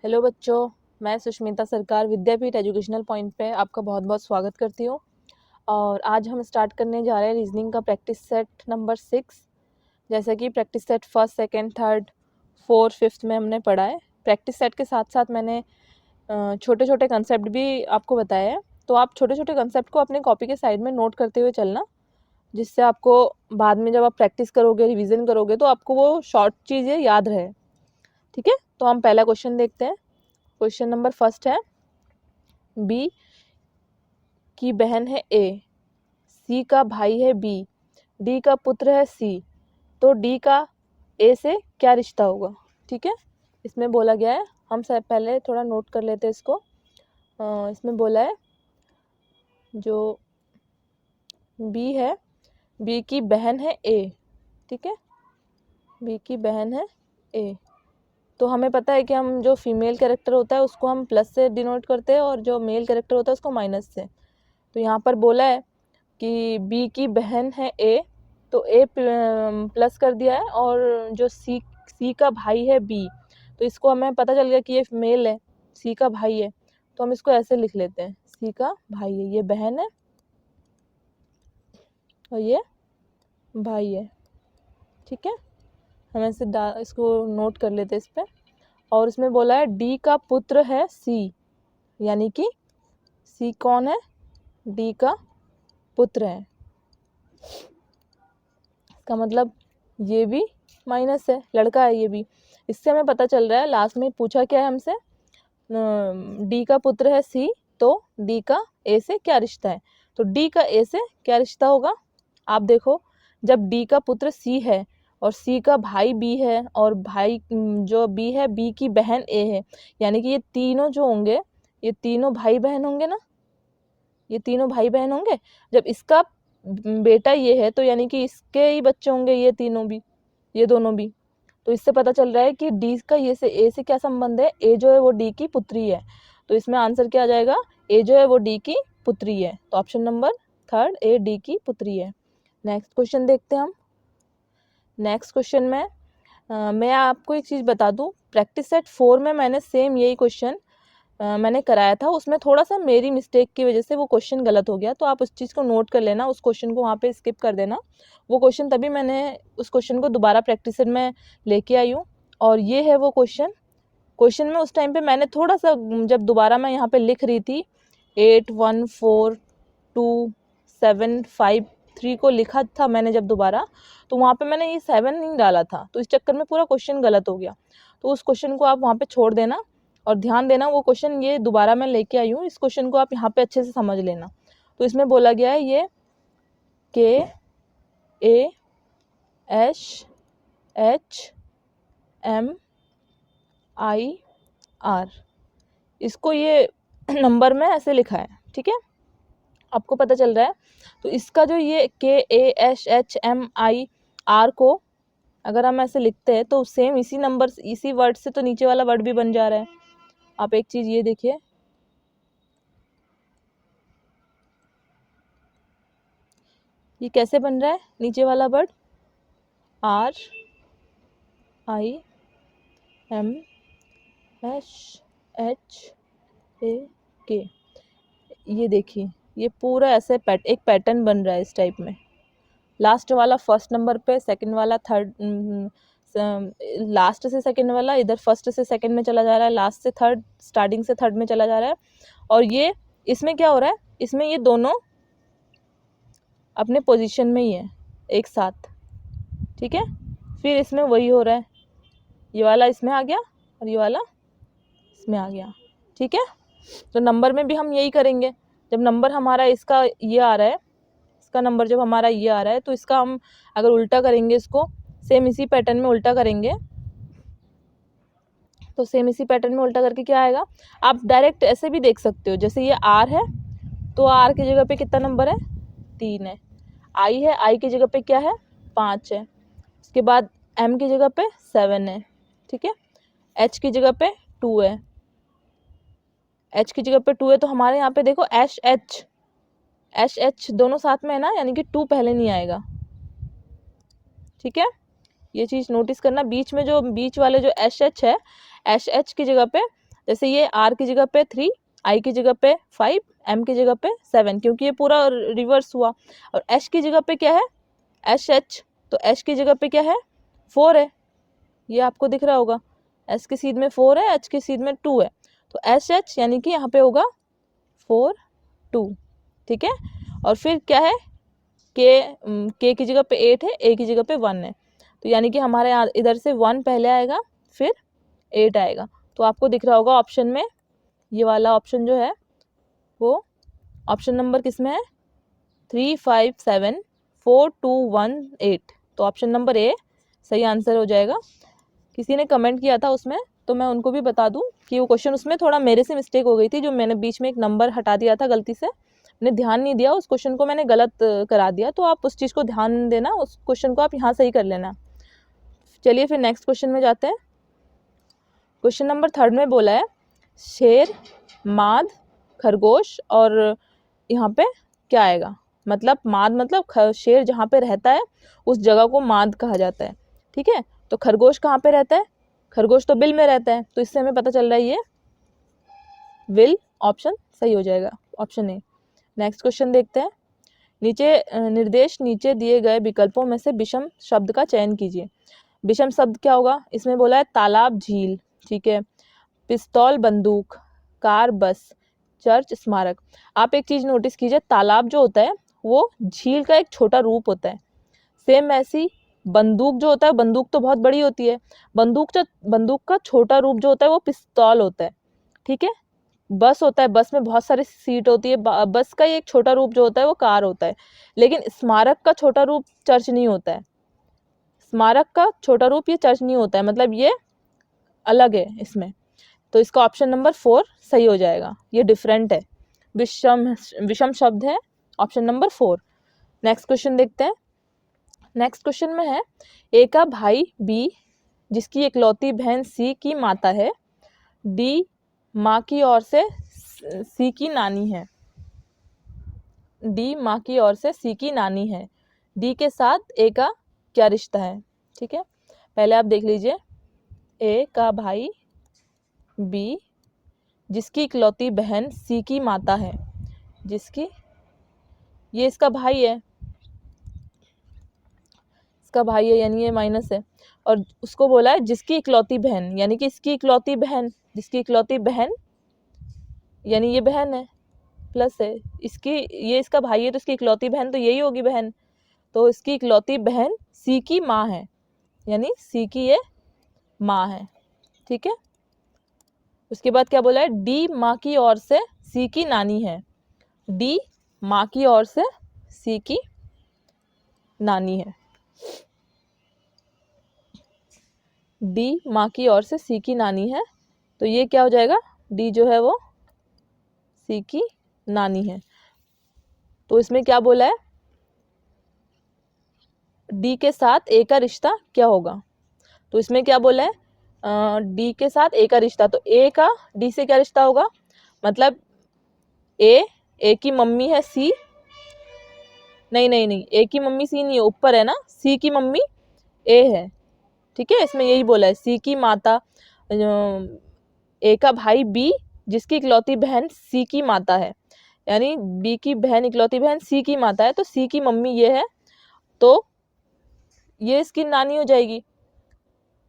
Hello बच्चों, मैं सुष्मिता सरकार विद्यापीठ एजुकेशनल पॉइंट पे आपका बहुत बहुत स्वागत करती हूँ। और आज हम स्टार्ट करने जा रहे हैं रीजनिंग का प्रैक्टिस सेट नंबर 6। जैसा कि practice set first, second, third, fourth, fifth में हमने पढ़ा है। प्रैक्टिस सेट के साथ साथ मैंने छोटे छोटे कंसेप्ट भी आपको बताए हैं। तो आप छोटे छोटे कंसेप्ट को अपने कॉपी के साइड में नोट करते हुए चलना, जिससे आपको बाद में जब आप प्रैक्टिस करोगे, रिविज़न करोगे, तो आपको वो शॉर्ट चीज़ें याद रहे। ठीक है, तो हम पहला क्वेश्चन देखते हैं। क्वेश्चन नंबर फर्स्ट है, बी की बहन है ए, सी का भाई है बी, डी का पुत्र है सी, तो डी का ए से क्या रिश्ता होगा। ठीक है, इसमें बोला गया है, हम सब पहले थोड़ा नोट कर लेते हैं इसको। इसमें बोला है जो बी है, बी की बहन है ए। ठीक है, बी की बहन है ए। तो हमें पता है कि हम जो फीमेल कैरेक्टर होता है उसको हम प्लस से डिनोट करते हैं और जो मेल कैरेक्टर होता है उसको माइनस से। तो यहाँ पर बोला है कि बी की बहन है ए, तो ए प्लस कर दिया है, और जो सी का भाई है बी, तो इसको हमें पता चल गया कि ये मेल है, सी का भाई है, तो हम इसको ऐसे लिख लेते हैं, सी का भाई है, ये बहन है और ये भाई है। ठीक है, हम ऐसे इसको नोट कर लेते हैं इस पर। और इसमें बोला है डी का पुत्र है सी, यानी कि सी कौन है, डी का पुत्र है। इसका मतलब ये भी माइनस है, लड़का है ये भी। इससे हमें पता चल रहा है, लास्ट में पूछा क्या है हमसे, डी का पुत्र है सी, तो डी का ए से क्या रिश्ता है। तो डी का ए से क्या रिश्ता होगा, आप देखो, जब डी का पुत्र सी है और सी का भाई बी है और भाई जो बी है, बी की बहन ए है, यानी कि ये तीनों जो होंगे, ये तीनों भाई बहन होंगे ना, ये तीनों भाई बहन होंगे। जब इसका बेटा ये है, तो यानी कि इसके ही बच्चे होंगे ये तीनों भी, ये दोनों भी। तो इससे पता चल रहा है कि डी का ये से ए से क्या संबंध है, ए जो है वो डी की पुत्री है। तो इसमें आंसर क्या आ जाएगा, ए जो है वो डी की पुत्री है। तो option number third, A D की पुत्री है। नेक्स्ट क्वेश्चन देखते हैं हम। नेक्स्ट क्वेश्चन में मैं आपको एक चीज़ बता दूं, प्रैक्टिस सेट 4 में मैंने सेम यही क्वेश्चन मैंने कराया था। उसमें थोड़ा सा मेरी मिस्टेक की वजह से वो क्वेश्चन गलत हो गया, तो आप उस चीज़ को नोट कर लेना, उस क्वेश्चन को वहाँ पे स्किप कर देना। वो क्वेश्चन तभी मैंने उस क्वेश्चन को दोबारा प्रैक्टिस सेट में लेके आई हूँ, और ये है वो क्वेश्चन में उस टाइम पे मैंने थोड़ा सा, जब दोबारा मैं यहाँ पे लिख रही थी 8 1 4 2 7 5 3 को लिखा था मैंने जब दोबारा, तो वहाँ पे मैंने ये 7 नहीं डाला था, तो इस चक्कर में पूरा क्वेश्चन गलत हो गया। तो उस क्वेश्चन को आप वहाँ पे छोड़ देना और ध्यान देना, वो क्वेश्चन ये दोबारा मैं लेके आई हूँ, इस क्वेश्चन को आप यहाँ पे अच्छे से समझ लेना। तो इसमें बोला गया है ये K A H H M I R, इसको ये नंबर में ऐसे लिखा है। ठीक है, आपको पता चल रहा है। तो इसका जो ये K A H H M I R को अगर हम ऐसे लिखते हैं, तो सेम इसी नंबर, इसी वर्ड से तो नीचे वाला वर्ड भी बन जा रहा है। आप एक चीज़ ये देखिए, ये कैसे बन रहा है, नीचे वाला word are I am H H A के, ये देखिए, ये पूरा ऐसे एक पैटर्न बन रहा है इस टाइप में। लास्ट वाला फर्स्ट नंबर पे, सेकंड वाला थर्ड, लास्ट से सेकंड वाला इधर फर्स्ट से सेकंड में चला जा रहा है, लास्ट से थर्ड, स्टार्टिंग से थर्ड में चला जा रहा है। और ये इसमें क्या हो रहा है, इसमें ये दोनों अपने पोजीशन में ही है एक साथ। ठीक है, फिर इसमें वही हो रहा है, ये वाला इसमें आ गया और ये वाला इसमें आ गया। ठीक है, तो नंबर में भी हम यही करेंगे। जब नंबर हमारा इसका ये आ रहा है, इसका नंबर जब हमारा ये आ रहा है, तो इसका हम अगर उल्टा करेंगे, इसको सेम इसी पैटर्न में उल्टा करेंगे, तो सेम इसी पैटर्न में उल्टा करके क्या आएगा, आप डायरेक्ट ऐसे भी देख सकते हो। जैसे ये आर है, तो आर की जगह पे कितना नंबर है, 3 है। आई है, आई की जगह पे क्या है, 5 है। उसके बाद एम की जगह पे 7 है। ठीक है, एच की जगह पे 2 है, एच की जगह पे 2 है। तो हमारे यहाँ पे देखो एच एच दोनों साथ में है ना, यानी कि 2 पहले नहीं आएगा। ठीक है, ये चीज़ नोटिस करना, बीच में जो बीच वाले जो एच एच है, एच एच की जगह पे जैसे ये R की जगह पे 3, I की जगह पे 5, M की जगह पे 7, क्योंकि ये पूरा रिवर्स हुआ। और H की जगह पे क्या है, HH, तो H की जगह पे क्या है, 4 है, ये आपको दिख रहा होगा। S की सीध में 4 है, H की सीध में 2 है, तो HH यानी कि यहाँ पे होगा 4 2, ठीक है। और फिर क्या है, K की जगह पे 8 है, A की जगह पे 1 है, तो यानी कि हमारे यहाँ इधर से 1 पहले आएगा फिर 8 आएगा। तो आपको दिख रहा होगा ऑप्शन में, ये वाला ऑप्शन जो है वो ऑप्शन नंबर किस में है, 3 5 7 4 2 1 8, तो ऑप्शन नंबर ए सही आंसर हो जाएगा। किसी ने कमेंट किया था उसमें, तो मैं उनको भी बता दूं कि वो क्वेश्चन उसमें थोड़ा मेरे से मिस्टेक हो गई थी, जो मैंने बीच में एक नंबर हटा दिया था गलती से, मैंने ध्यान नहीं दिया, उस क्वेश्चन को मैंने गलत करा दिया, तो आप उस चीज़ को ध्यान देना, उस क्वेश्चन को आप यहाँ सही कर लेना। चलिए फिर नेक्स्ट क्वेश्चन में जाते हैं। क्वेश्चन नंबर 3 में बोला है शेर, माद, खरगोश, और यहाँ पे क्या आएगा, मतलब माद मतलब शेर जहाँ पे रहता है उस जगह को माद कहा जाता है, ठीक है। तो खरगोश कहाँ पे रहता है, खरगोश तो बिल में रहता है, तो इससे हमें पता चल रहा है ये विल ऑप्शन सही हो जाएगा, ऑप्शन ए। नेक्स्ट क्वेश्चन देखते हैं। निर्देश नीचे दिए गए विकल्पों में से विषम शब्द का चयन कीजिए। विषम शब्द क्या होगा, इसमें बोला है तालाब, झील, ठीक है, पिस्तौल, बंदूक, कार, बस, चर्च, स्मारक। आप एक चीज नोटिस कीजिए, तालाब जो होता है वो झील का एक छोटा रूप होता है। सेम ऐसी बंदूक जो होता है, बंदूक तो बहुत बड़ी होती है, बंदूक का छोटा रूप जो होता है वो पिस्तौल होता है, ठीक है। बस होता है, बस में बहुत सारी सीट होती है, बस का एक छोटा रूप जो होता है वो कार होता है। लेकिन स्मारक का छोटा रूप चर्च नहीं होता है, स्मारक का छोटा रूप ये चर्च नहीं होता है, मतलब ये अलग है इसमें। तो इसका ऑप्शन नंबर 4 सही हो जाएगा, ये डिफरेंट है, विषम शब्द है, ऑप्शन नंबर 4। नेक्स्ट क्वेश्चन देखते हैं। नेक्स्ट क्वेश्चन में है ए का भाई बी जिसकी इकलौती बहन सी की माता है, डी माँ की ओर से सी की नानी है, डी माँ की ओर से सी की नानी है, डी के साथ ए का क्या रिश्ता है, ठीक है। पहले आप देख लीजिए, ए का भाई बी जिसकी इकलौती बहन सी की माता है, जिसकी, ये इसका भाई है, इसका भाई है यानी ये माइनस है, और उसको बोला है जिसकी इकलौती बहन, यानी कि इसकी इकलौती बहन, जिसकी इकलौती बहन यानी ये बहन है, प्लस है इसकी, ये इसका भाई है तो इसकी इकलौती बहन तो यही होगी बहन, तो इसकी इकलौती बहन सी की माँ है, यानी सी की ये माँ है, ठीक है। उसके बाद क्या बोला है, डी माँ की ओर से सी की नानी है, डी माँ की ओर से सी की नानी है, डी माँ की ओर से सी की नानी है, तो ये क्या हो जाएगा, डी जो है वो सी की नानी है। तो इसमें क्या बोला है, डी के साथ ए का रिश्ता क्या होगा, तो इसमें क्या बोला है, डी के साथ ए का रिश्ता, तो ए का डी से क्या रिश्ता होगा, मतलब ए की मम्मी है सी, नहीं नहीं नहीं, ए की मम्मी सी नहीं है, ऊपर है ना, सी की मम्मी ए है, ठीक है। इसमें यही बोला है सी की माता, ए का भाई बी जिसकी इकलौती बहन सी की माता है, यानी बी की बहन इकलौती बहन सी की माता है, तो सी की मम्मी ये है, तो ये इसकी नानी हो जाएगी,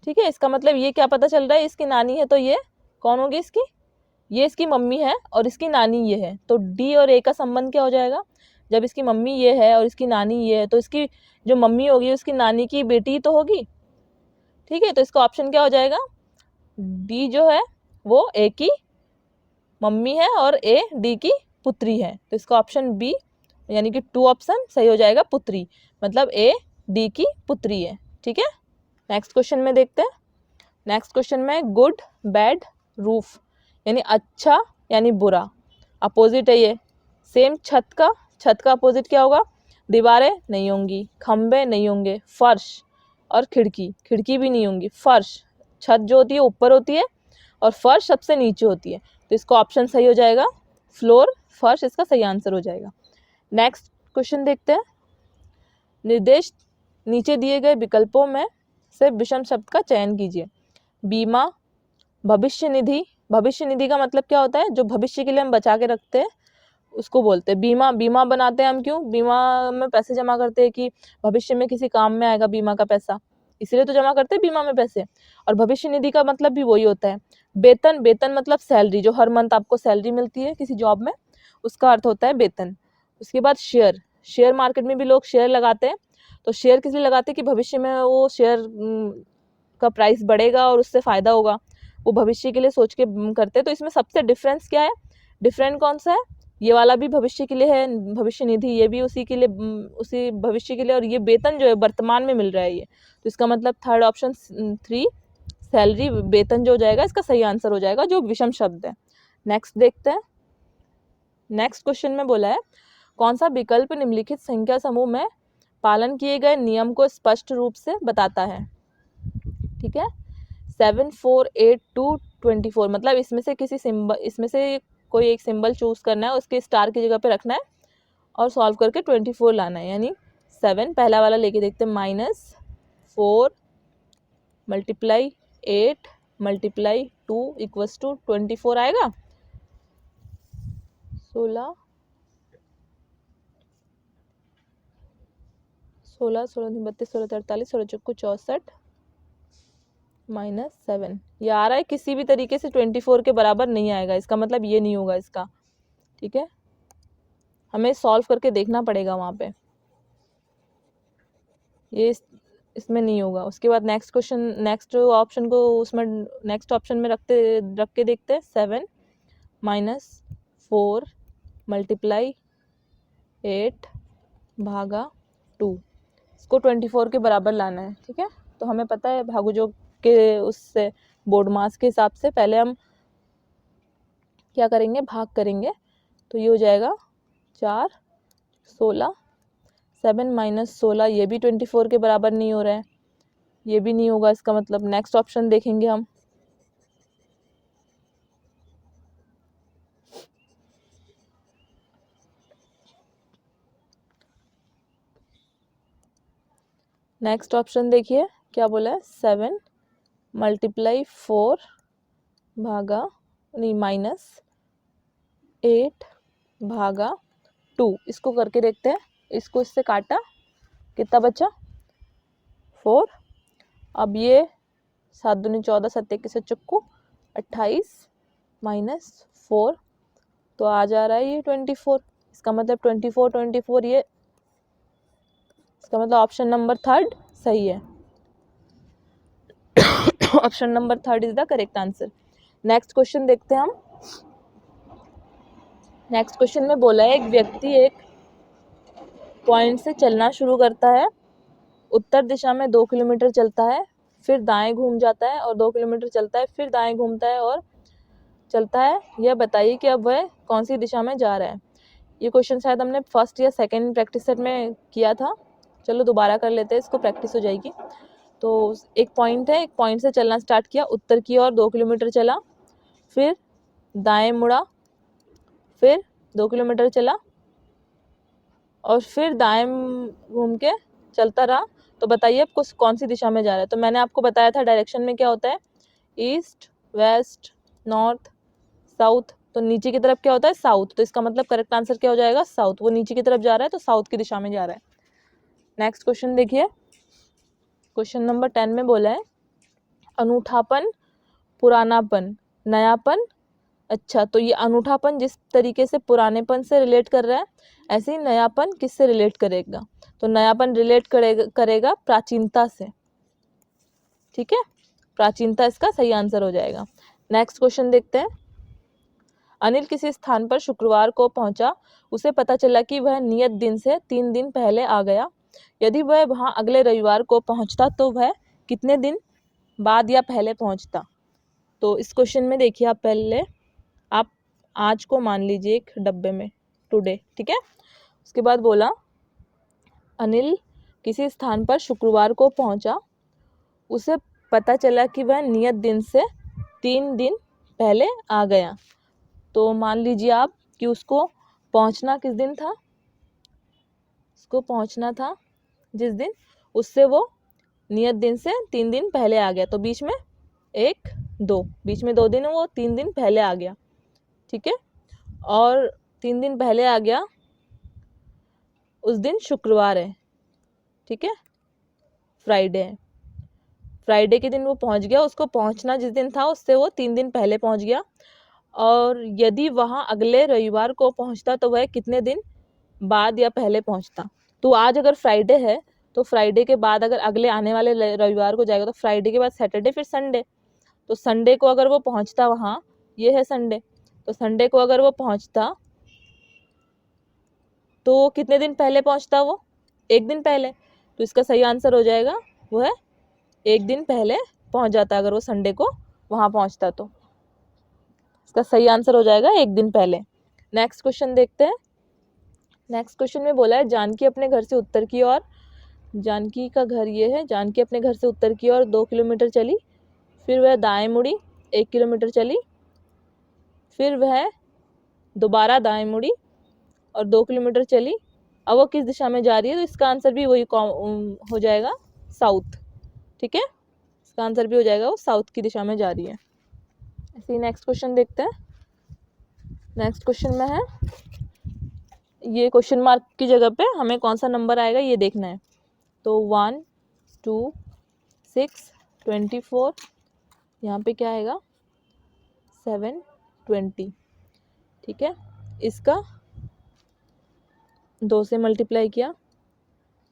ठीक है। इसका मतलब ये क्या पता चल रहा है, इसकी नानी है तो ये कौन होगी, इसकी, ये इसकी मम्मी है और इसकी नानी ये है, तो डी और ए का संबंध क्या हो जाएगा, जब इसकी मम्मी ये है और इसकी नानी ये है, तो इसकी जो मम्मी होगी उसकी नानी की बेटी तो होगी, ठीक है। तो इसका ऑप्शन क्या हो जाएगा, डी जो है वो ए की मम्मी है और ए डी की पुत्री है, तो इसका ऑप्शन बी यानी कि 2 ऑप्शन सही हो जाएगा, पुत्री, मतलब ए डी की पुत्री है, ठीक है। नेक्स्ट क्वेश्चन में देखते हैं। नेक्स्ट क्वेश्चन में गुड, बैड, रूफ, यानी अच्छा यानी बुरा, अपोजिट है ये। सेम छत का अपोजिट क्या होगा, दीवारें नहीं होंगी, खंबे नहीं होंगे, फर्श और खिड़की भी नहीं होंगी, फर्श, छत जो होती है ऊपर होती है और फर्श सबसे नीचे होती है, तो इसका ऑप्शन सही हो जाएगा, फ्लोर, फर्श इसका सही आंसर हो जाएगा। नेक्स्ट क्वेश्चन देखते हैं। निर्देश नीचे दिए गए विकल्पों में से विषम शब्द का चयन कीजिए। बीमा, भविष्य निधि, भविष्य निधि का मतलब क्या होता है, जो भविष्य के लिए हम बचा के रखते हैं उसको बोलते हैं बीमा। बीमा बनाते हैं हम क्यों, बीमा में पैसे जमा करते हैं कि भविष्य में किसी काम में आएगा बीमा का पैसा, इसलिए तो जमा करते हैं बीमा में पैसे। और भविष्य निधि का मतलब भी वही होता है। वेतन, वेतन मतलब सैलरी, जो हर मंथ आपको सैलरी मिलती है किसी जॉब में, उसका अर्थ होता है वेतन। उसके बाद शेयर, शेयर मार्केट में भी लोग शेयर लगाते हैं। तो शेयर किस लिए लगाते हैं कि भविष्य में वो शेयर का प्राइस बढ़ेगा और उससे फायदा होगा, वो भविष्य के लिए सोच के करते हैं। तो इसमें सबसे डिफरेंस क्या है, डिफरेंट कौन सा है, ये वाला भी भविष्य के लिए है भविष्य निधि, ये भी उसी के लिए, उसी भविष्य के लिए, और ये वेतन जो है वर्तमान में मिल रहा है ये। तो इसका मतलब थर्ड ऑप्शन 3 सैलरी, वेतन जो हो जाएगा इसका सही आंसर हो जाएगा, जो विषम शब्द है। नेक्स्ट देखते हैं। नेक्स्ट क्वेश्चन में बोला है कौन सा विकल्प निम्नलिखित संख्या समूह में पालन किए गए नियम को स्पष्ट रूप से बताता है। ठीक है, 7, 4, 8, 2, 24, मतलब इसमें से किसी सिंबल, इसमें से कोई एक सिंबल चूज करना है, उसके स्टार की जगह पे रखना है और सॉल्व करके 24 लाना है। यानी 7 पहला वाला लेके देखते हैं, -4 मल्टीप्लाई 8 मल्टीप्लाई 2 इक्वल्स टू 24 आएगा। 16 16 16 32 16 43 16 चौको 64 -7 ये आ रहा है। किसी भी तरीके से 24 के बराबर नहीं आएगा, इसका मतलब ये नहीं होगा इसका। ठीक है, हमें सॉल्व करके देखना पड़ेगा वहाँ पे, ये इसमें नहीं होगा। उसके बाद नेक्स्ट क्वेश्चन, नेक्स्ट ऑप्शन को उसमें नेक्स्ट ऑप्शन में रख के देखते हैं। 7 -4 मल्टीप्लाई 8 भागा 2, इसको 24 के बराबर लाना है। ठीक है, तो हमें पता है भागुजोग के उससे बोर्ड मास के हिसाब से पहले हम क्या करेंगे, भाग करेंगे। तो ये हो जाएगा 4 16 7 -16, ये भी 24 के बराबर नहीं हो रहा है, ये भी नहीं होगा। इसका मतलब नेक्स्ट ऑप्शन देखेंगे हम। नेक्स्ट ऑप्शन देखिए क्या बोला है, 7 मल्टीप्लाई 4 भागा नहीं -8 भागा 2, इसको करके देखते हैं। इसको इससे काटा, कितना बचा 4। अब ये 7 दूनी 14 7 21 चक्कू 28 -4, तो आ जा रहा है ये 24। इसका मतलब 24 ये, इसका मतलब ऑप्शन नंबर 3 सही है। Option number 3 is the correct answer. Next question देखते हैं हम। नेक्स्ट क्वेश्चन में बोला है एक व्यक्ति एक पॉइंट से चलना शुरू करता है, उत्तर दिशा में 2 किलोमीटर चलता है, फिर दाएं घूम जाता है और 2 किलोमीटर चलता है, फिर दाएं घूमता है और चलता है। यह बताइए कि अब वह कौन सी दिशा में जा रहा है। ये क्वेश्चन शायद हमने फर्स्ट या सेकंड प्रैक्टिस सेट में किया था, चलो दोबारा कर लेते हैं, इसको प्रैक्टिस हो जाएगी। तो एक पॉइंट है, एक पॉइंट से चलना स्टार्ट किया, उत्तर की ओर 2 किलोमीटर चला, फिर दाएं मुड़ा, फिर 2 किलोमीटर चला और फिर दाएं घूम के चलता रहा। तो बताइए आपको कौन सी दिशा में जा रहा है। तो मैंने आपको बताया था डायरेक्शन में क्या होता है, ईस्ट, वेस्ट, नॉर्थ, साउथ। तो नीचे की तरफ क्या होता है, साउथ। तो इसका मतलब करेक्ट आंसर क्या हो जाएगा, साउथ। वो नीचे की तरफ जा रहा है तो साउथ की दिशा में जा रहा है। नेक्स्ट क्वेश्चन देखिए, क्वेश्चन नंबर 10 में बोला है अनूठापन, पुरानापन, नयापन। अच्छा, तो ये अनूठापन जिस तरीके से पुरानेपन से रिलेट कर रहा है, ऐसे ही नयापन किससे रिलेट करेगा। तो नयापन रिलेट करेगा प्राचीनता से। ठीक है, प्राचीनता इसका सही आंसर हो जाएगा। नेक्स्ट क्वेश्चन देखते हैं। अनिल किसी स्थान पर शुक्रवार को पहुंचा, उसे पता चला कि वह नियत दिन से 3 दिन पहले आ गया। यदि वह वहां अगले रविवार को पहुंचता तो वह कितने दिन बाद या पहले पहुंचता। तो इस क्वेश्चन में देखिए, आप पहले आप आज को मान लीजिए एक डब्बे में, टुडे। ठीक है, उसके बाद बोला अनिल किसी स्थान पर शुक्रवार को पहुंचा, उसे पता चला कि वह नियत दिन से 3 दिन पहले आ गया। तो मान लीजिए आप कि उसको पहुंचना किस दिन था, उसको पहुंचना था जिस दिन, उससे वो नियत दिन से 3 दिन पहले आ गया। तो बीच में एक 2, बीच में 2 दिन है, वो 3 दिन पहले आ गया, ठीक है। और 3 दिन पहले आ गया, उस दिन शुक्रवार है, ठीक है, फ्राइडे है। फ्राइडे के दिन वो पहुंच गया, उसको पहुंचना जिस दिन था उससे वो 3 दिन पहले पहुंच गया। और यदि वहाँ अगले रविवार को पहुंचता तो वह कितने दिन बाद या पहले पहुंचता। तो आज अगर फ्राइडे है तो फ्राइडे के बाद अगर अगले आने वाले रविवार को जाएगा तो फ्राइडे के बाद सैटरडे, फिर संडे। तो संडे को अगर वो पहुंचता वहाँ, ये है संडे, तो संडे को अगर वो पहुंचता तो कितने दिन पहले पहुंचता वो? 1 दिन पहले। तो इसका सही आंसर हो जाएगा वो है 1 दिन पहले पहुंच जाता अगर वो संडे को वहाँ पहुंचता तो। इसका सही आंसर हो जाएगा 1 दिन पहले। नेक्स्ट क्वेश्चन देखते हैं। नेक्स्ट क्वेश्चन में बोला है जानकी अपने घर से उत्तर की ओर, जानकी का घर ये है, जानकी अपने घर से उत्तर की ओर 2 किलोमीटर चली, फिर वह दाएं मुड़ी 1 किलोमीटर चली, फिर वह दोबारा दाएं मुड़ी और 2 किलोमीटर चली। अब वो किस दिशा में जा रही है? तो इसका आंसर भी वही हो जाएगा साउथ, ठीक है। इसका आंसर भी हो जाएगा वो साउथ की दिशा में जा रही है। ऐसे ही नेक्स्ट क्वेश्चन देखते हैं। नेक्स्ट क्वेश्चन में है, ये क्वेश्चन मार्क की जगह पे हमें कौन सा नंबर आएगा ये देखना है। तो 1, 2, 6, 24, यहाँ पे क्या आएगा 7, 20, ठीक है। इसका 2 से मल्टीप्लाई किया,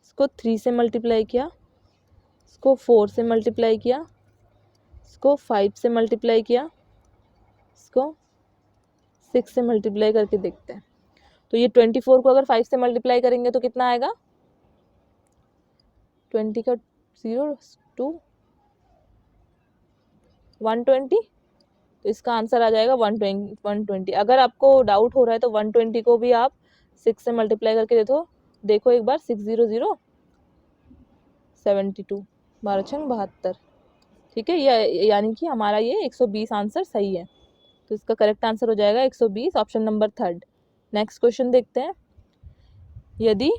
इसको 3 से मल्टीप्लाई किया, इसको 4 से मल्टीप्लाई किया, इसको 5 से मल्टीप्लाई किया, इसको 6 से मल्टीप्लाई करके देखते हैं। तो ये 24 को अगर 5 से मल्टीप्लाई करेंगे तो कितना आएगा? 20 का 0 2 120, तो इसका आंसर आ जाएगा 120। अगर आपको डाउट हो रहा है तो 120 को भी आप 6 से मल्टीप्लाई करके देखो एक बार, 6 0 0 72, 12 छंग 72, ठीक है। यानी कि हमारा ये 120 आंसर सही है। तो इसका करेक्ट आंसर हो जाएगा 120, ऑप्शन नंबर 3। नेक्स्ट क्वेश्चन देखते हैं। यदि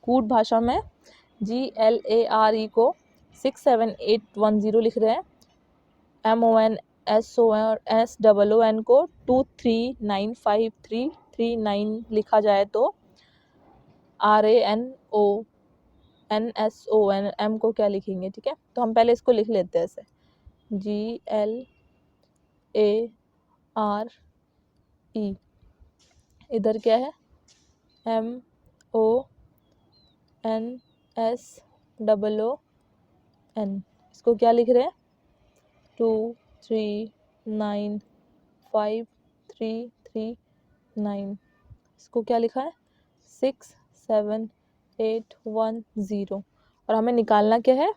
कूट भाषा में GLARE को 67810 लिख रहे हैं, MONSON को 2395339 लिखा जाए तो RANONSOM को क्या लिखेंगे, ठीक है। तो हम पहले इसको लिख लेते हैं ऐसे, GLARE, इधर क्या है MONSON, इसको क्या लिख रहे हैं 2395339, इसको क्या लिखा है 67810, और हमें निकालना क्या है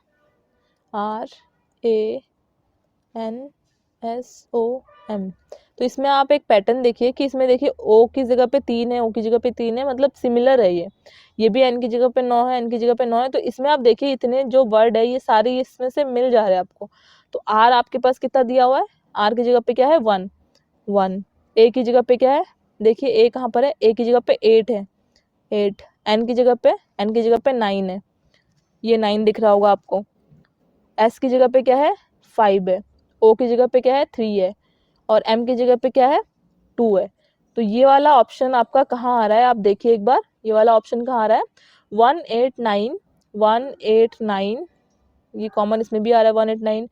RANSOM। तो इसमें आप एक पैटर्न देखिए कि इसमें देखिए O की जगह पे 3 है, O की जगह पे 3 है, मतलब सिमिलर है ये भी N की जगह पे 9 है, N की जगह पे 9 है। तो इसमें आप देखिए इतने जो वर्ड है ये सारे इसमें से मिल जा रहे हैं आपको। तो R आपके पास कितना दिया हुआ है, R की जगह पे क्या है 1 1, A की जगह पे क्या है, देखिए A कहाँ पर है, A की जगह पे 8 है 8, N की जगह पे 9 है, ये 9 दिख रहा होगा आपको। S की जगह पे क्या है 5 है, O की जगह पे क्या है 3 है, और M की जगह पे क्या है 2 है। तो ये वाला ऑप्शन आपका कहाँ आ रहा है, आप देखिए एक बार, ये वाला ऑप्शन कहाँ आ रहा है 189 189, ये कॉमन इसमें भी आ रहा है 189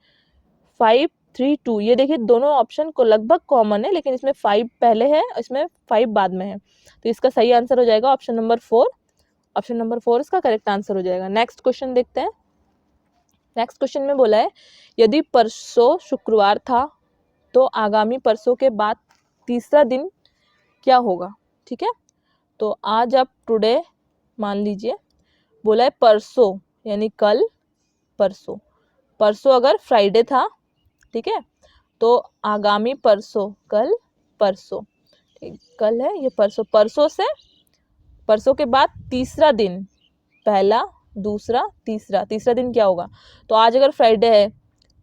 532, ये देखिए दोनों ऑप्शन को लगभग कॉमन है, लेकिन इसमें 5 पहले है, इसमें 5 बाद में है। तो इसका सही आंसर हो जाएगा ऑप्शन नंबर 4, ऑप्शन नंबर 4 इसका करेक्ट आंसर हो जाएगा। नेक्स्ट क्वेश्चन देखते हैं। नेक्स्ट क्वेश्चन में बोला है यदि परसों शुक्रवार था तो आगामी परसों के बाद तीसरा दिन क्या होगा, ठीक है। तो आज आप टुडे मान लीजिए, बोला है परसों यानी कल, परसों अगर फ्राइडे था, ठीक है, तो आगामी परसों कल, परसों कल है ये, परसों से परसों के बाद तीसरा दिन, पहला दूसरा तीसरा दिन क्या होगा। तो आज अगर फ्राइडे है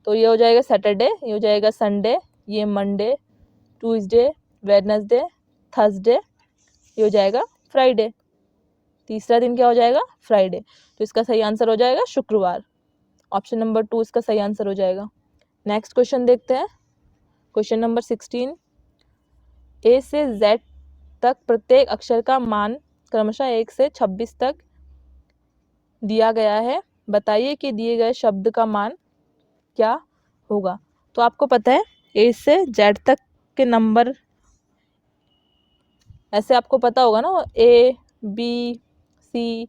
तो ये हो जाएगा सैटरडे, ये हो जाएगा संडे, ये मंडे, ट्यूसडे, वेडनेसडे, थर्सडे, ये हो जाएगा फ्राइडे। तीसरा दिन क्या हो जाएगा फ्राइडे। तो इसका सही आंसर हो जाएगा शुक्रवार, ऑप्शन नंबर 2 इसका सही आंसर हो जाएगा। नेक्स्ट क्वेश्चन देखते हैं, क्वेश्चन नंबर 16। ए से जेड तक प्रत्येक अक्षर का मान क्रमशः 1 से 26 तक दिया गया है, बताइए कि दिए गए शब्द का मान क्या होगा। तो आपको पता है ए से जेड तक के नंबर ऐसे आपको पता होगा ना, ए बी सी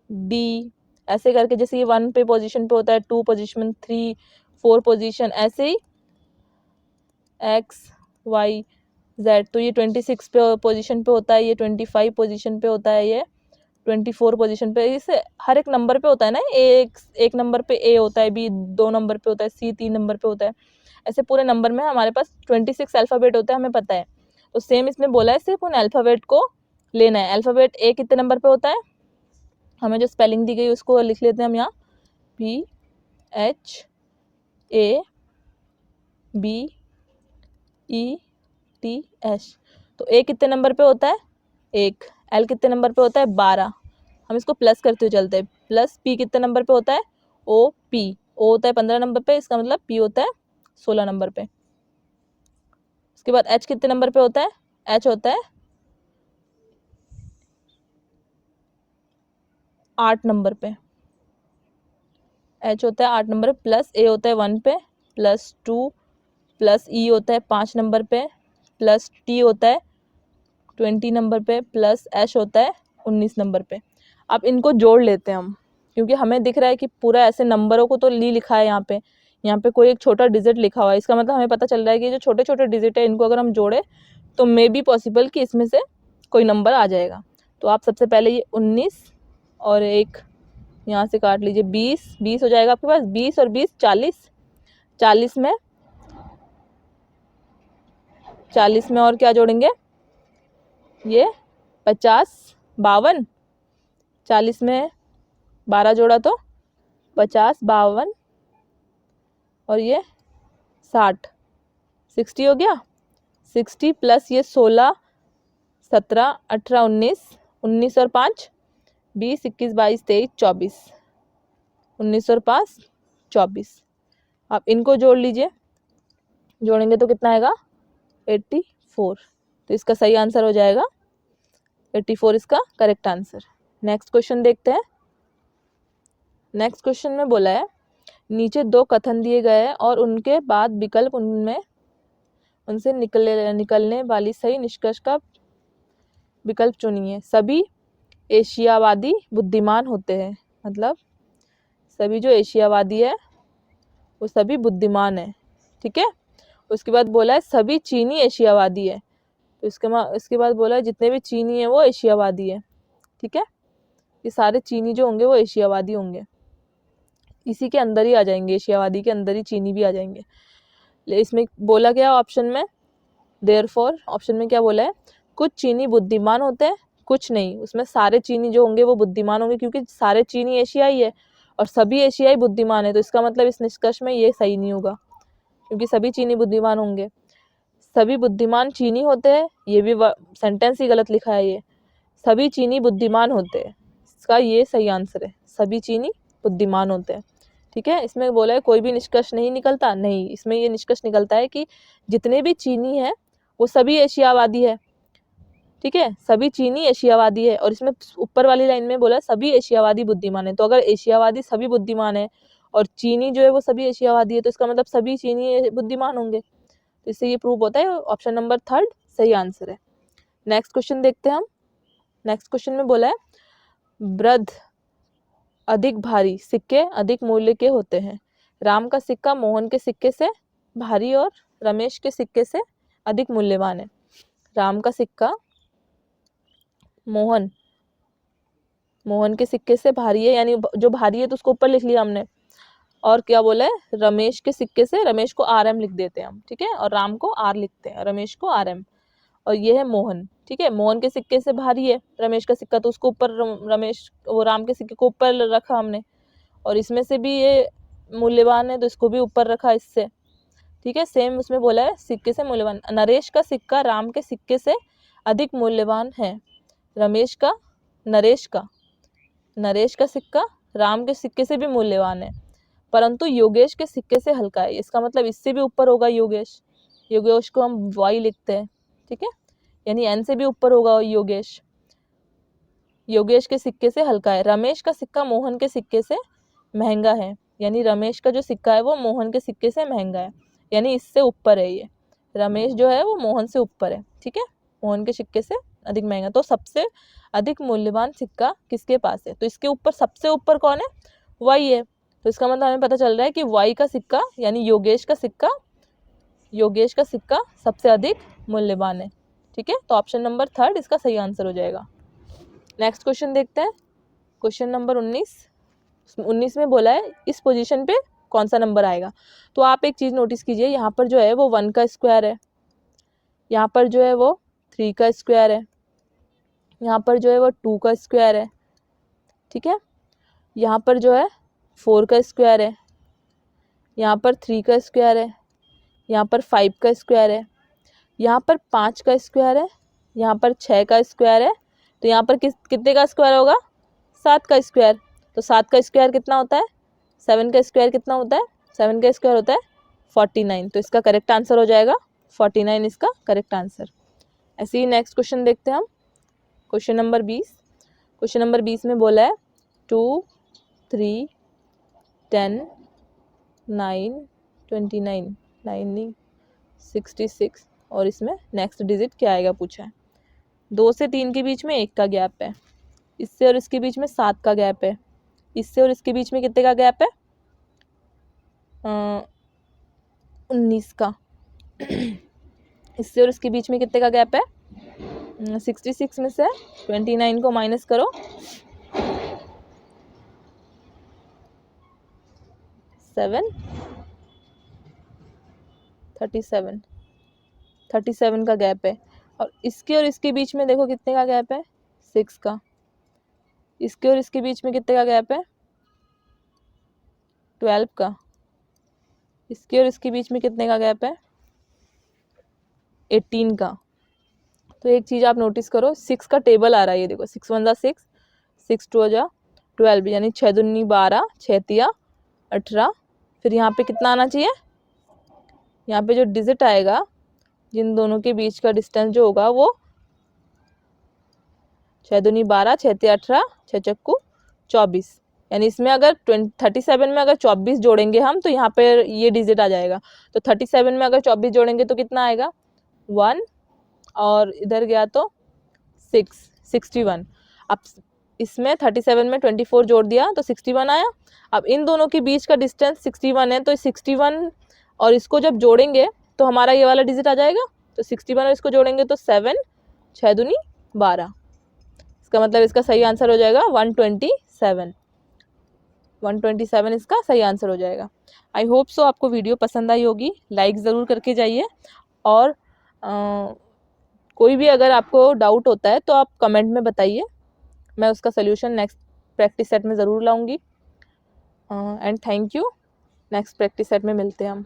डी ऐसे करके, जैसे ये 1 पे पोजीशन पे होता है, 2 पोजीशन, 3 4 पोजीशन, ऐसे ही एक्स वाई जेड। तो ये 26 पे पोजीशन पे होता है, ये 25 पोजीशन पे होता है, ये 24 पोजीशन पे। इसे हर एक नंबर पे होता है ना, एक नंबर पे ए होता है, बी 2 नंबर पे होता है, सी 3 नंबर पे होता है। ऐसे पूरे नंबर में हमारे पास 26 अल्फ़ाबेट होता है, हमें पता है। तो सेम इसमें बोला है, सिर्फ उन अल्फ़ाबेट को लेना है। अल्फ़ाबेट ए कितने नंबर पे होता है, हमें जो स्पेलिंग दी गई उसको लिख लेते हैं हम यहाँ, PHABE। तो ए कितने नंबर पे होता है, 1। एल कितने नंबर पे होता है, 12। हम इसको प्लस करते हुए चलते हैं। प्लस पी कितने नंबर पे होता है, OP। ओ होता है 15 नंबर पे, इसका मतलब पी होता है 16 नंबर पे। उसके बाद एच कितने नंबर पे होता है, एच होता है 8 नंबर पे, एच होता है 8 नंबर पे। प्लस ए होता है 1 पे, प्लस 2, प्लस ई होता है 5 नंबर पे, प्लस टी होता है 20 नंबर पे, प्लस एच होता है 19 नंबर पे। अब इनको जोड़ लेते हैं हम, क्योंकि हमें दिख रहा है कि पूरा ऐसे नंबरों को तो लिखा है यहाँ पे कोई एक छोटा डिजिट लिखा हुआ है। इसका मतलब हमें पता चल रहा है कि जो छोटे छोटे डिजिट है इनको अगर हम जोड़े तो मे बी पॉसिबल कि इसमें से कोई नंबर आ जाएगा। तो आप सबसे पहले ये 19 और एक यहाँ से काट लीजिए, 20 हो जाएगा आपके पास। 20 और 20 40, 40 में और क्या जोड़ेंगे, ये 50, 52, 40 में 12 जोड़ा तो 50, 52 और ये 60, 60 हो गया। 60 प्लस ये 16, 17, 18, 19 और 5 20, 21, 22, 23, 24, 19 और 5 24। आप इनको जोड़ लीजिए, जोड़ेंगे तो कितना आएगा, 84। तो इसका सही आंसर हो जाएगा 84, इसका करेक्ट आंसर। नेक्स्ट क्वेश्चन देखते हैं। नेक्स्ट क्वेश्चन में बोला है, नीचे 2 कथन दिए गए हैं और उनके बाद विकल्प उनसे निकलने वाली सही निष्कर्ष का विकल्प चुनिए। सभी एशियावादी बुद्धिमान होते हैं, मतलब सभी जो एशियावादी है वो सभी बुद्धिमान है, ठीक है। उसके बाद बोला है सभी चीनी एशियावादी है, तो इसके बाद बोला है जितने भी चीनी है वो एशियावादी है, ठीक है। ये सारे चीनी जो होंगे वो एशियावादी होंगे, इसी के अंदर ही आ जाएंगे, एशियावादी के अंदर ही चीनी भी आ जाएंगे। इसमें बोला क्या ऑप्शन में, देयरफॉर ऑप्शन में क्या बोला है, कुछ चीनी बुद्धिमान होते हैं कुछ नहीं। उसमें सारे चीनी जो होंगे वो बुद्धिमान होंगे, क्योंकि सारे चीनी एशियाई है और सभी एशियाई बुद्धिमान है। तो इसका मतलब इस निष्कर्ष में ये सही नहीं होगा, क्योंकि सभी चीनी बुद्धिमान होंगे। सभी बुद्धिमान चीनी होते हैं, ये भी सेंटेंस ही गलत लिखा है। ये सभी चीनी बुद्धिमान होते हैं, इसका ये सही आंसर है, सभी चीनी बुद्धिमान होते हैं, ठीक है। इसमें बोला है कोई भी निष्कर्ष नहीं निकलता, नहीं, इसमें ये निष्कर्ष निकलता है कि जितने भी चीनी है वो सभी एशियावादी है, ठीक है। सभी चीनी एशियावादी है, और इसमें ऊपर वाली लाइन में बोला सभी एशियावादी बुद्धिमान है। तो अगर एशियावादी सभी बुद्धिमान है और चीनी जो है वो सभी एशियावादी है, तो इसका मतलब सभी चीनी बुद्धिमान होंगे। तो इससे ये प्रूव होता है ऑप्शन नंबर 3 सही आंसर है। नेक्स्ट क्वेश्चन देखते हैं हम। नेक्स्ट क्वेश्चन में बोला है, वृद्ध अधिक भारी सिक्के अधिक मूल्य के होते हैं। राम का सिक्का मोहन के सिक्के से भारी और रमेश के सिक्के से अधिक मूल्यवान है। राम का सिक्का मोहन के सिक्के से भारी है, यानी जो भारी है तो उसको ऊपर लिख लिया हमने। और क्या बोला है, रमेश के सिक्के से, रमेश को RM लिख देते हैं हम, ठीक है, और राम को R लिखते हैं, रमेश को RM। और ये है मोहन, ठीक है। मोहन के सिक्के से भारी है रमेश का सिक्का, तो उसको ऊपर रमेश वो राम के सिक्के को ऊपर रखा हमने। और इसमें से भी ये मूल्यवान है तो इसको भी ऊपर रखा इससे, ठीक है। सेम उसमें बोला है सिक्के से मूल्यवान। नरेश का सिक्का राम के सिक्के से अधिक मूल्यवान है। नरेश का सिक्का राम के सिक्के से भी मूल्यवान है, परंतु योगेश के सिक्के से हल्का है। इसका मतलब इससे भी ऊपर होगा योगेश। योगेश को हम y लिखते हैं, ठीक है, यानी n से भी ऊपर होगा योगेश। योगेश के सिक्के से हल्का है। रमेश का सिक्का मोहन के सिक्के से महंगा है, यानी रमेश का जो सिक्का है वो मोहन के सिक्के से महंगा है, यानी इससे ऊपर है ये। रमेश जो है वो मोहन से ऊपर है, ठीक है, मोहन के सिक्के से अधिक महंगा। तो सबसे अधिक मूल्यवान सिक्का किसके पास है? तो इसके ऊपर सबसे ऊपर कौन है? y है। तो इसका मतलब हमें पता चल रहा है कि y का सिक्का यानी योगेश का सिक्का सबसे अधिक मूल्यवान है, ठीक है। तो ऑप्शन नंबर 3 इसका सही आंसर हो जाएगा। नेक्स्ट क्वेश्चन देखते हैं, क्वेश्चन नंबर 19 में बोला है इस पोजीशन पे कौन सा नंबर आएगा। तो आप एक चीज़ नोटिस कीजिए, यहाँ पर जो है वो 1 का स्क्वायर है, यहाँ पर जो है वो 3 का स्क्वायर है, यहाँ पर जो है वो 2 का स्क्वायर है, ठीक है, यहाँ पर जो है 4 का स्क्वायर है, यहाँ पर 3 का स्क्वायर है, यहाँ पर 5 का स्क्वायर है, यहाँ पर 5 का स्क्वायर है, यहाँ पर 6 का स्क्वायर है। तो यहाँ पर कितने का स्क्वायर होगा? 7 का स्क्वायर। तो 7 का स्क्वायर कितना होता है? 7 का स्क्वायर कितना होता है? 7 का स्क्वायर होता है 49। तो इसका करेक्ट आंसर हो जाएगा 49, इसका करेक्ट आंसर। ऐसे ही नेक्स्ट क्वेश्चन देखते हैं हम, क्वेश्चन नंबर 20। क्वेश्चन नंबर 20 में बोला है 2, 3, 10, 9, 29, 9, 66 और इसमें नेक्स्ट डिजिट क्या आएगा पूछा है। 2 से 3 के बीच में 1 का गैप है, इससे और इसके बीच में 7 का गैप है, इससे और इसके बीच में कितने का गैप है? 19 का। इससे और इसके बीच में कितने का गैप है? 66 में से 29 को माइनस करो, 7, 37 का गैप है। और इसके बीच में देखो कितने का गैप है? 6 का। इसके और इसके बीच में कितने का गैप है? 12 का। इसके और इसके बीच में कितने का गैप है? 18 का। तो एक चीज़ आप नोटिस करो, 6 का टेबल आ रहा है, ये देखो 6 1 6, 6 2 12, यानी 6 दूनी 12, 6 तिया 18। फिर यहाँ पे कितना आना चाहिए? यहाँ पे जो डिजिट आएगा, जिन दोनों के बीच का डिस्टेंस जो होगा वो 6 दूनी 12, 6 तिया 18, 6 चक्कू 24, यानी इसमें अगर 37 में अगर 24 जोड़ेंगे हम तो यहाँ पे ये डिजिट आ जाएगा। तो 37 में अगर 24 जोड़ेंगे तो कितना आएगा? 1, और इधर गया तो 6, 61। अब इसमें 37 में 24 जोड़ दिया तो 61 आया। अब इन दोनों के बीच का डिस्टेंस 61 है, तो 61 और इसको जब जोड़ेंगे तो हमारा ये वाला डिजिट आ जाएगा। तो 61 और इसको जोड़ेंगे तो 7, 6 दूनी 12। इसका मतलब इसका सही आंसर हो जाएगा 127। 127 इसका सही आंसर हो जाएगा। आई होप सो आपको वीडियो पसंद आई होगी, लाइक ज़रूर करके जाइए। और कोई भी अगर आपको डाउट होता है तो आप कमेंट में बताइए, मैं उसका सल्यूशन नेक्स्ट प्रैक्टिस सेट में ज़रूर लाऊंगी। And thank you. Next practice set में मिलते हैं हम।